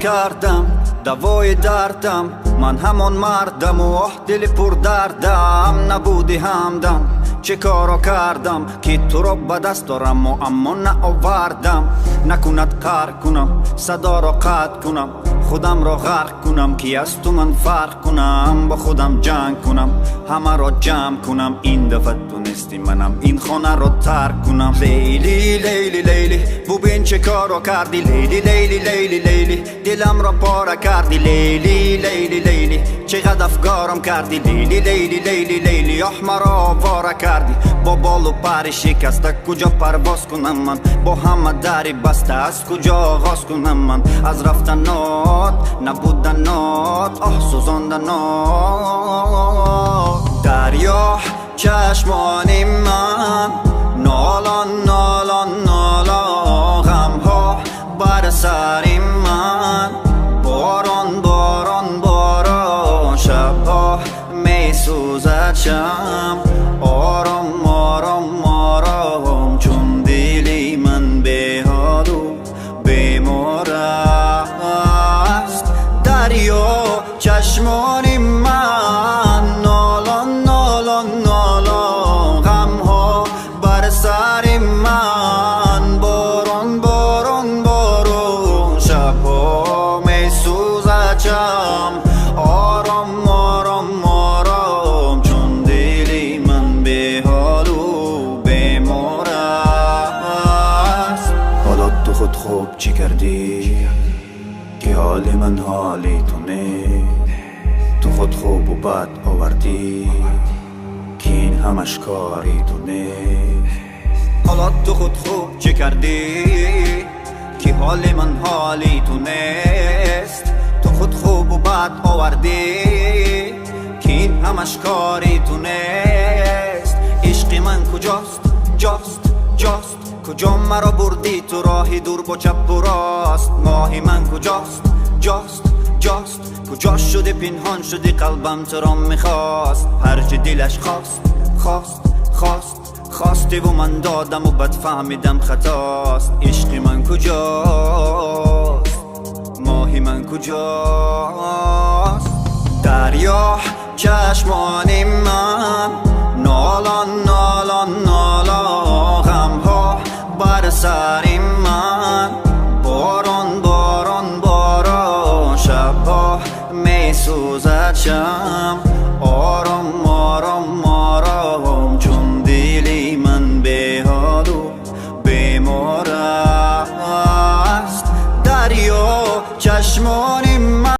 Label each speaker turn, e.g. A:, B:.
A: کردم دوای دردم، من همون مردم و دل پر دردم. نبودی همدم چه کارو کردم که تو رو به دست دارم و اما نآوردم. نکند کار کنم صدا رو قطع کنم، خودم رو غرق کنم که از تو من فرق کنم. با خودم جنگ کنم همه رو جمع کنم، این دفعه تو نیستی منم این خانه رو ترک کنم. لیلی لیلی لیلی ببین چه کارو کردی، لیلی لیلی لیلی لیلی دلم رو پاره کردی. لیلی لیلی لیلی چقدر افکارم کردی، لیلی لیلی لیلی لیلی احمر رو آواره کردی. با بال و پر شکسته کجا پرواز کنم من، با همه دری بسته از کجا آغاز کنم من. از رفتنات نبودنات آه سوزاندنات. دریا چشمان من نالان نالان نالان، غم ها بر سر من باران باران باران. شبها می سوزد شم آرام آرام آرام، چون دلی من به حال و بیمار است. دریا چشمان من نالان نالان نالان، غم ها بر سر من باران باران باران. شبها می سوزد شم آرام آرام آرام، چون دلی من به حال و بیمار است. حالا تو خود خوب چی کردی که حال من حالی تو نیست؟ تو خود خوب و بد آوردی که این همش کاری تو نیست. حالا تو خود خوب چی کردی که حال من حالی تو نیست؟ تو خود خوب و بد آوردی که این همش کاری تو نیست. عشق من کجاست جاست جاست، کجا مرا بردی تو راهی دور با چپ و راست. ماهی من کجاست جاست جاست، کجا شده پنهان شدی قلبم تو را میخواست. هرچی دلش خواست خواست خواست خواستی و من دادم و بد فهمیدم خطاست. عشق من کجاست ماهی من کجاست. دریا چشمان من نالان نالان نالان، غم ها بر سر من باران باران باران. شبها می سوزد شم آرام آرام